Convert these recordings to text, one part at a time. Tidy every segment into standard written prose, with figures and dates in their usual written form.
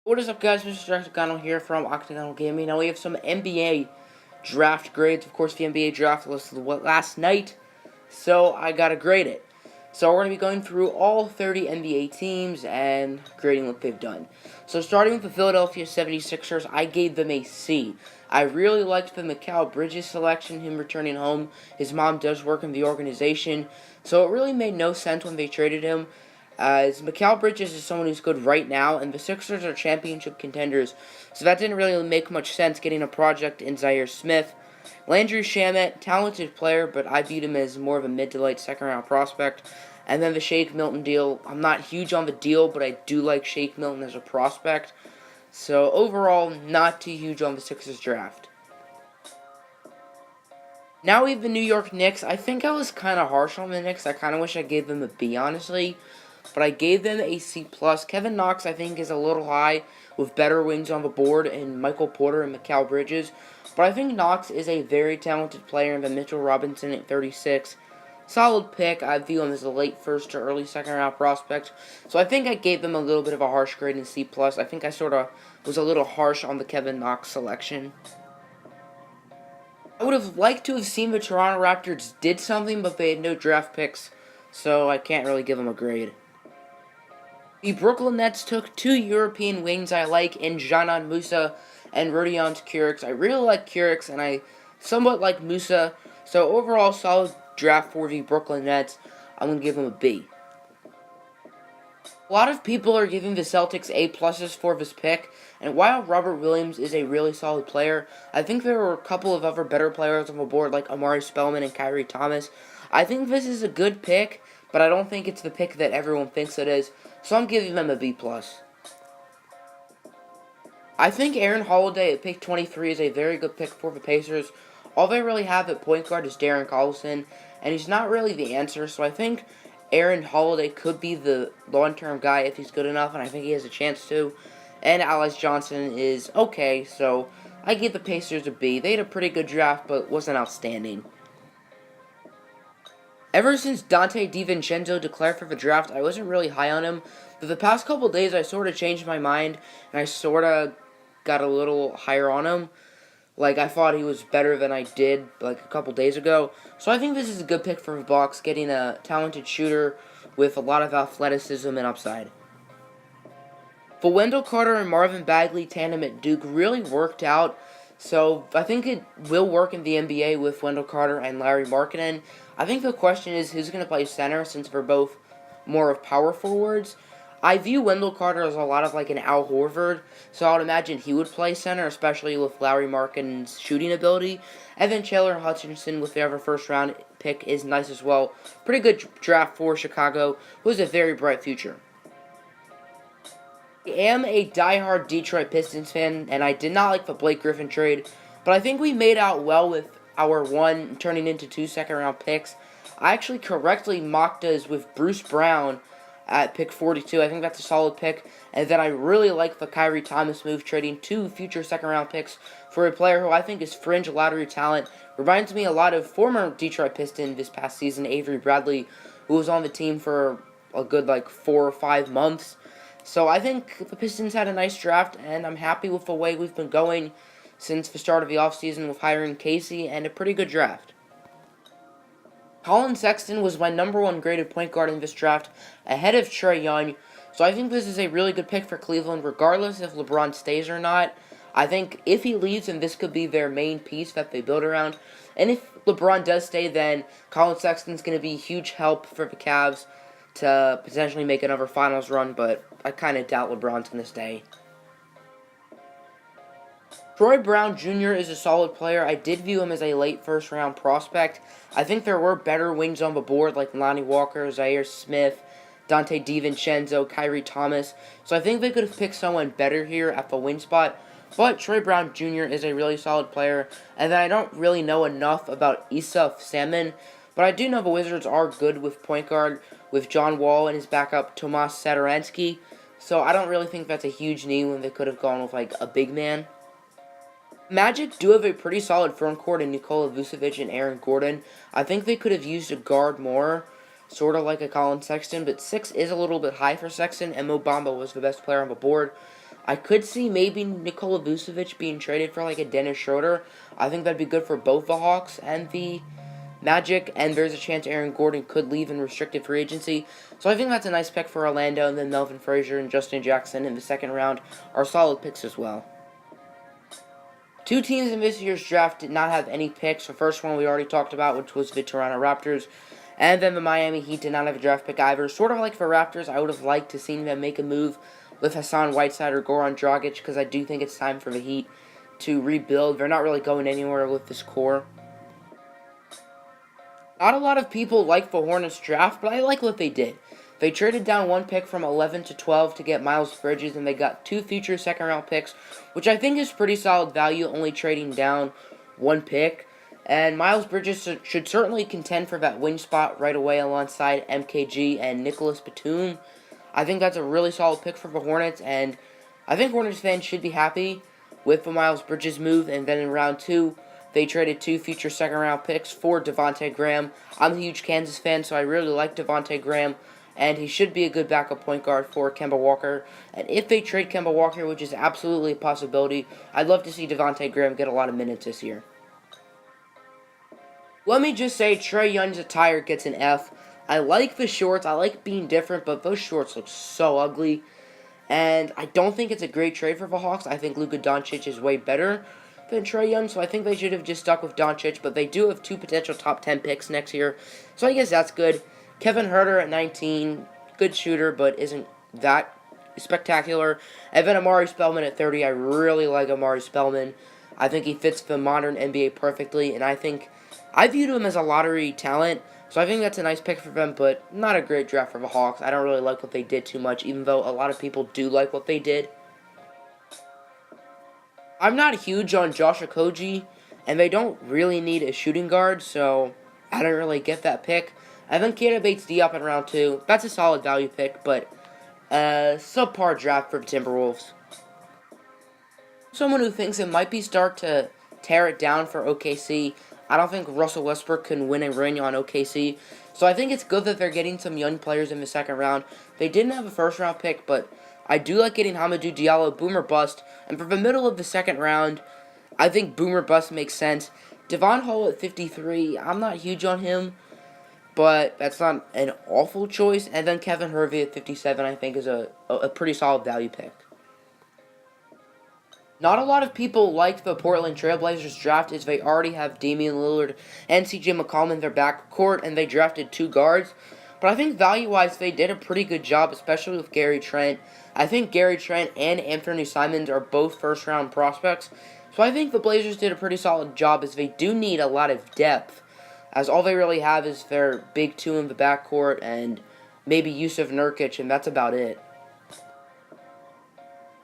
What is up, guys? Mr. Octagonal here from Octagonal Gaming. Now we have some NBA draft grades. Of course, the NBA draft was last night, so I gotta grade it. So we're gonna be going through all 30 NBA teams and grading what they've done. So starting with the Philadelphia 76ers, I gave them a C. I really liked the Mikal Bridges selection, him returning home. His mom does work in the organization, so it really made no sense when they traded him. As Mikal Bridges is someone who's good right now, and the Sixers are championship contenders, so that didn't really make much sense getting a project in Zaire Smith. Landry Shamet, talented player, but I viewed him as more of a mid to late second round prospect. And then the Shake Milton deal, I'm not huge on the deal, but I do like Shake Milton as a prospect. So overall, not too huge on the Sixers draft. Now we have the New York Knicks. I think I was kind of harsh on the Knicks. I kind of wish I gave them a B, honestly. But I gave them a C+. Kevin Knox, I think, is a little high with better wings on the board and Michael Porter and Mikal Bridges. But I think Knox is a very talented player, and then Mitchell Robinson at 36. Solid pick. I view him as a late first to early second round prospect. So I think I gave them a little bit of a harsh grade in C+. I think I sort of was a little harsh on the Kevin Knox selection. I would have liked to have seen the Toronto Raptors did something, but they had no draft picks, so I can't really give them a grade. The Brooklyn Nets took two European wings I like in Janan Musa and Rodion Kurucs. I really like Kurucs, and I somewhat like Musa, so overall solid draft for the Brooklyn Nets. I'm going to give them a B. A lot of people are giving the Celtics A+ for this pick, and while Robert Williams is a really solid player, I think there were a couple of other better players on the board like Amari Spellman and Kyrie Thomas. I think this is a good pick, but I don't think it's the pick that everyone thinks it is, so I'm giving them a B+. I think Aaron Holiday at pick 23 is a very good pick for the Pacers. All they really have at point guard is Darren Collison, and he's not really the answer, so I think Aaron Holiday could be the long-term guy if he's good enough, and I think he has a chance to. And Alice Johnson is okay, so I give the Pacers a B. They had a pretty good draft, but wasn't outstanding. Ever since Dante DiVincenzo declared for the draft, I wasn't really high on him, but the past couple days I sort of changed my mind, and I sort of got a little higher on him. Like, I thought he was better than I did, like, a couple days ago. So I think this is a good pick for the Bucks, getting a talented shooter with a lot of athleticism and upside. The Wendell Carter and Marvin Bagley tandem at Duke really worked out, so I think it will work in the NBA with Wendell Carter and Larry Markkinen. I think the question is who's going to play center, since they're both more of power forwards. I view Wendell Carter as a lot of like an Al Horford, so I would imagine he would play center, especially with Larry Markkinen's shooting ability. And then Taylor Hutchinson with their first-round pick is nice as well. Pretty good draft for Chicago, who has a very bright future. I am a diehard Detroit Pistons fan, and I did not like the Blake Griffin trade, but I think we made out well with our one turning into 2 second-round picks. I actually correctly mocked us with Bruce Brown at pick 42. I think that's a solid pick. And then I really like the Kyrie Thomas move, trading 2 future second-round picks for a player who I think is fringe lottery talent. Reminds me a lot of former Detroit Piston this past season, Avery Bradley, who was on the team for a good 4 or 5 months. So I think the Pistons had a nice draft, and I'm happy with the way we've been going since the start of the offseason with hiring Casey, and a pretty good draft. Colin Sexton was my number 1 graded point guard in this draft, ahead of Trae Young, so I think this is a really good pick for Cleveland, regardless if LeBron stays or not. I think if he leaves, then this could be their main piece that they build around, and if LeBron does stay, then Colin Sexton's going to be a huge help for the Cavs to potentially make another finals run, but I kind of doubt LeBron's going to stay. Troy Brown Jr. is a solid player. I did view him as a late first-round prospect. I think there were better wings on the board like Lonnie Walker, Zaire Smith, Dante DiVincenzo, Kyrie Thomas. So I think they could have picked someone better here at the wing spot. But Troy Brown Jr. is a really solid player. And then I don't really know enough about Isuf Salmon, but I do know the Wizards are good with point guard with John Wall and his backup Tomas Satoransky. So I don't really think that's a huge need when they could have gone with a big man. Magic do have a pretty solid front court in Nikola Vucevic and Aaron Gordon. I think they could have used a guard more, sort of like a Colin Sexton, but 6 is a little bit high for Sexton, and Mo Bamba was the best player on the board. I could see maybe Nikola Vucevic being traded for like a Dennis Schroeder. I think that'd be good for both the Hawks and the Magic, and there's a chance Aaron Gordon could leave in restricted free agency. So I think that's a nice pick for Orlando, and then Melvin Frazier and Justin Jackson in the second round are solid picks as well. Two teams in this year's draft did not have any picks. The first one we already talked about, which was the Toronto Raptors. And then the Miami Heat did not have a draft pick either. Sort of like the Raptors, I would have liked to see them make a move with Hassan Whiteside or Goran Dragic, because I do think it's time for the Heat to rebuild. They're not really going anywhere with this core. Not a lot of people like the Hornets draft, but I like what they did. They traded down one pick from 11 to 12 to get Miles Bridges, and they got two future second-round picks, which I think is pretty solid value, only trading down one pick. And Miles Bridges should certainly contend for that wing spot right away alongside MKG and Nicholas Batum. I think that's a really solid pick for the Hornets, and I think Hornets fans should be happy with the Miles Bridges move. And then in round 2, they traded two future second-round picks for Devontae Graham. I'm a huge Kansas fan, so I really like Devontae Graham, and he should be a good backup point guard for Kemba Walker. And if they trade Kemba Walker, which is absolutely a possibility, I'd love to see Devontae Graham get a lot of minutes this year. Let me just say, Trae Young's attire gets an F. I like the shorts. I like being different, but those shorts look so ugly. And I don't think it's a great trade for the Hawks. I think Luka Doncic is way better than Trae Young, so I think they should have just stuck with Doncic. But they do have two potential top 10 picks next year, so I guess that's good. Kevin Huerter at 19, good shooter, but isn't that spectacular. And then Amari Spellman at 30. I really like Amari Spellman. I think he fits the modern NBA perfectly, and I viewed him as a lottery talent, so I think that's a nice pick for them, but not a great draft for the Hawks. I don't really like what they did too much, even though a lot of people do like what they did. I'm not huge on Josh Okogie, and they don't really need a shooting guard, so I don't really get that pick. I think Keita Bates-Diop in round 2. That's a solid value pick, but subpar draft for the Timberwolves. Someone who thinks it might be start to tear it down for OKC. I don't think Russell Westbrook can win a ring on OKC, so I think it's good that they're getting some young players in the second round. They didn't have a first-round pick, but I do like getting Hamidou Diallo, boomer bust, and for the middle of the second round, I think boomer bust makes sense. Devon Hall at 53, I'm not huge on him, but that's not an awful choice. And then Kevin Hervey at 57, I think, is a pretty solid value pick. Not a lot of people like the Portland Trailblazers draft, as they already have Damian Lillard and CJ McCollum in their backcourt, and they drafted two guards. But I think value-wise, they did a pretty good job, especially with Gary Trent. I think Gary Trent and Anthony Simons are both first-round prospects. So I think the Blazers did a pretty solid job, as they do need a lot of depth, as all they really have is their big two in the backcourt and maybe Yusuf Nurkic, and that's about it.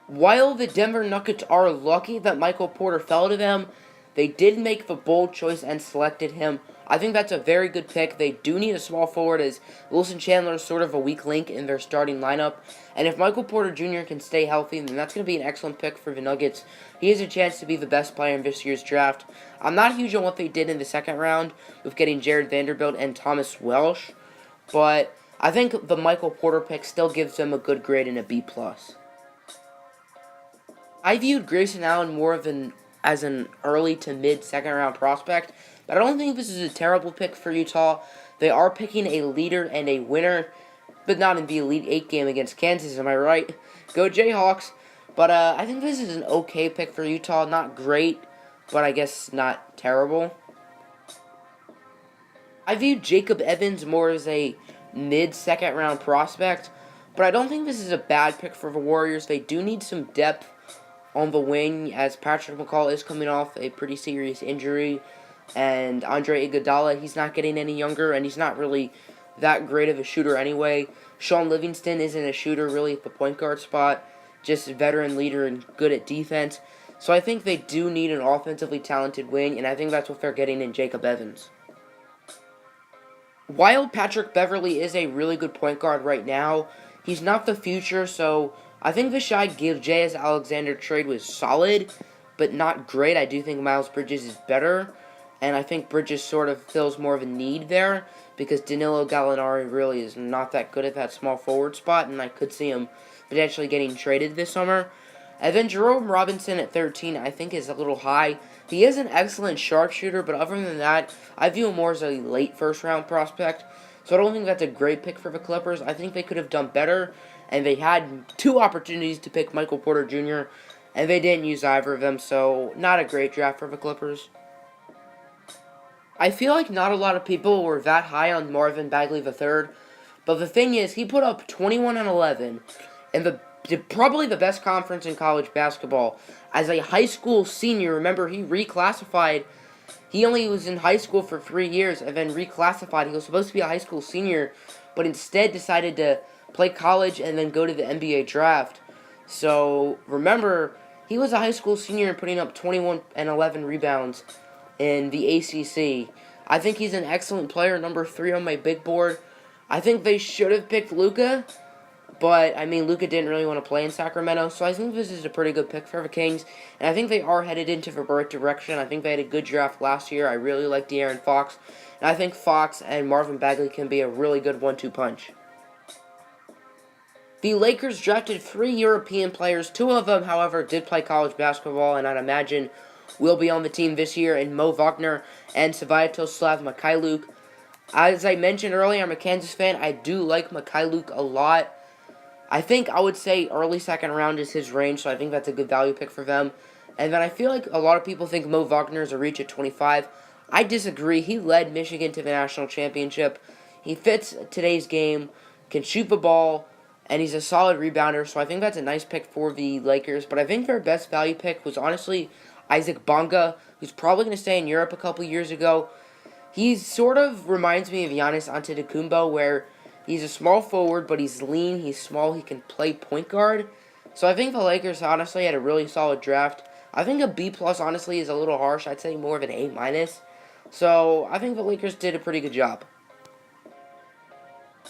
While the Denver Nuggets are lucky that Michael Porter fell to them, they did make the bold choice and selected him. I think that's a very good pick. They do need a small forward, as Wilson Chandler is sort of a weak link in their starting lineup. And if Michael Porter Jr. can stay healthy, then that's going to be an excellent pick for the Nuggets. He has a chance to be the best player in this year's draft. I'm not huge on what they did in the second round with getting Jared Vanderbilt and Thomas Welsh, but I think the Michael Porter pick still gives them a good grade and a B+. I viewed Grayson Allen more as an early to mid second round prospect, but I don't think this is a terrible pick for Utah. They are picking a leader and a winner, but not in the Elite 8 game against Kansas, am I right? Go Jayhawks. But I think this is an okay pick for Utah. Not great, but I guess not terrible. I viewed Jacob Evans more as a mid-second round prospect, but I don't think this is a bad pick for the Warriors. They do need some depth on the wing, as Patrick McCall is coming off a pretty serious injury, and Andre Iguodala, he's not getting any younger, and he's not really that great of a shooter anyway. Sean Livingston isn't a shooter really at the point guard spot, just a veteran leader and good at defense. So I think they do need an offensively talented wing, and I think that's what they're getting in Jacob Evans. While Patrick Beverley is a really good point guard right now, he's not the future, so I think the Shai Gilgeous-Alexander trade was solid, but not great. I do think Miles Bridges is better, and I think Bridges sort of fills more of a need there, because Danilo Gallinari really is not that good at that small forward spot, and I could see him potentially getting traded this summer. And then Jerome Robinson at 13, I think, is a little high. He is an excellent sharpshooter, but other than that, I view him more as a late first-round prospect. So I don't think that's a great pick for the Clippers. I think they could have done better, and they had 2 opportunities to pick Michael Porter Jr., and they didn't use either of them, so not a great draft for the Clippers. I feel like not a lot of people were that high on Marvin Bagley III, but the thing is, he put up 21 and 11 in probably the best conference in college basketball. As a high school senior, remember, he reclassified. He only was in high school for 3 years and then reclassified. He was supposed to be a high school senior, but instead decided to play college and then go to the NBA draft. So, remember, he was a high school senior and putting up 21 and 11 rebounds in the ACC. I think he's an excellent player, number 3 on my big board. I think they should have picked Luka, but, I mean, Luka didn't really want to play in Sacramento, so I think this is a pretty good pick for the Kings, and I think they are headed into the right direction. I think they had a good draft last year. I really like De'Aaron Fox, and I think Fox and Marvin Bagley can be a really good 1-2 punch. The Lakers drafted 3 European players. 2 of them, however, did play college basketball, and I'd imagine will be on the team this year, in Mo Wagner and Sviatoslav Mikhailuk. As I mentioned earlier, I'm a Kansas fan. I do like Mikhailuk a lot. I think I would say early second round is his range, so I think that's a good value pick for them. And then I feel like a lot of people think Mo Wagner is a reach at 25. I disagree. He led Michigan to the national championship. He fits today's game, can shoot the ball, and he's a solid rebounder, so I think that's a nice pick for the Lakers. But I think their best value pick was honestly Isaac Bonga, who's probably going to stay in Europe a couple years ago. He sort of reminds me of Giannis Antetokounmpo, where he's a small forward, but he's lean, he's small, he can play point guard. So I think the Lakers honestly had a really solid draft. I think a B+ honestly is a little harsh. I'd say more of an A-. So I think the Lakers did a pretty good job.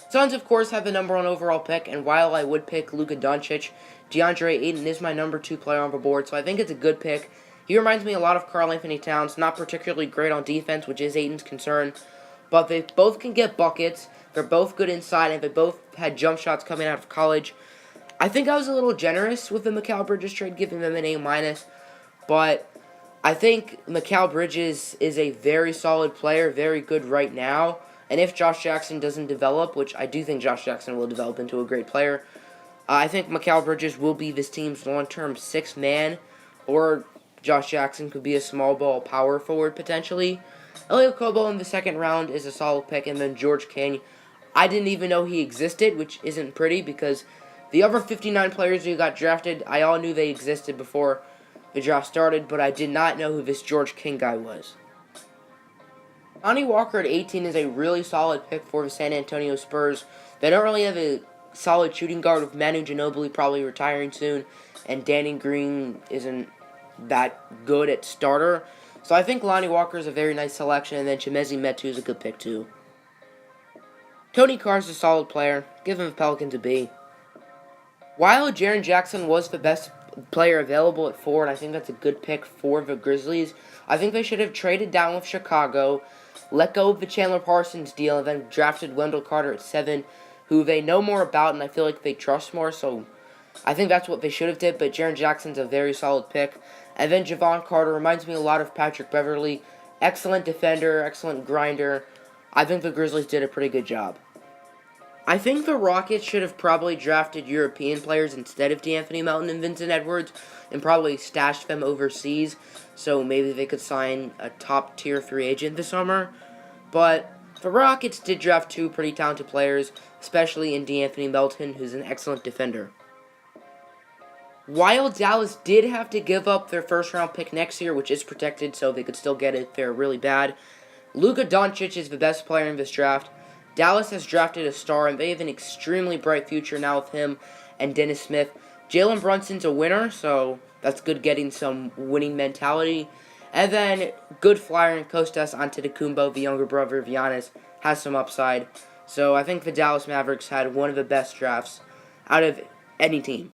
Suns, of course, have the number 1 overall pick, and while I would pick Luka Doncic, DeAndre Ayton is my number 2 player on the board, so I think it's a good pick. He reminds me a lot of Karl-Anthony Towns, not particularly great on defense, which is Ayton's concern, but they both can get buckets. They're both good inside, and they both had jump shots coming out of college. I think I was a little generous with the Mikal Bridges trade, giving them an A-, but I think Mikal Bridges is a very solid player, very good right now, and if Josh Jackson doesn't develop, which I do think Josh Jackson will develop into a great player, I think Mikal Bridges will be this team's long-term 6th man, or Josh Jackson could be a small ball power forward potentially. Elio Kobo in the second round is a solid pick, and then George King. I didn't even know he existed, which isn't pretty because the other 59 players who got drafted, I all knew they existed before the draft started, but I did not know who this George King guy was. Lonnie Walker at 18 is a really solid pick for the San Antonio Spurs. They don't really have a solid shooting guard with Manu Ginobili probably retiring soon, and Danny Green isn't that good at starter. So I think Lonnie Walker is a very nice selection, and then Chimezie Metu is a good pick too. Tony Carr's a solid player. Give him a Pelicans a B. While Jaren Jackson was the best player available at 4, and I think that's a good pick for the Grizzlies, I think they should have traded down with Chicago, let go of the Chandler Parsons deal, and then drafted Wendell Carter at 7, who they know more about, and I feel like they trust more, so I think that's what they should have did, but Jaren Jackson's a very solid pick. And then Javon Carter reminds me a lot of Patrick Beverley. Excellent defender, excellent grinder. I think the Grizzlies did a pretty good job. I think the Rockets should have probably drafted European players instead of D'Anthony Melton and Vincent Edwards, and probably stashed them overseas, so maybe they could sign a top-tier free agent this summer. But the Rockets did draft 2 pretty talented players, especially in D'Anthony Melton, who's an excellent defender. While Dallas did have to give up their first-round pick next year, which is protected, so they could still get it if they're really bad, Luka Doncic is the best player in this draft. Dallas has drafted a star, and they have an extremely bright future now with him and Dennis Smith. Jalen Brunson's a winner, so that's good getting some winning mentality. And then, good flyer in Kostas Antetokounmpo, the younger brother of Giannis, has some upside. So I think the Dallas Mavericks had one of the best drafts out of any team.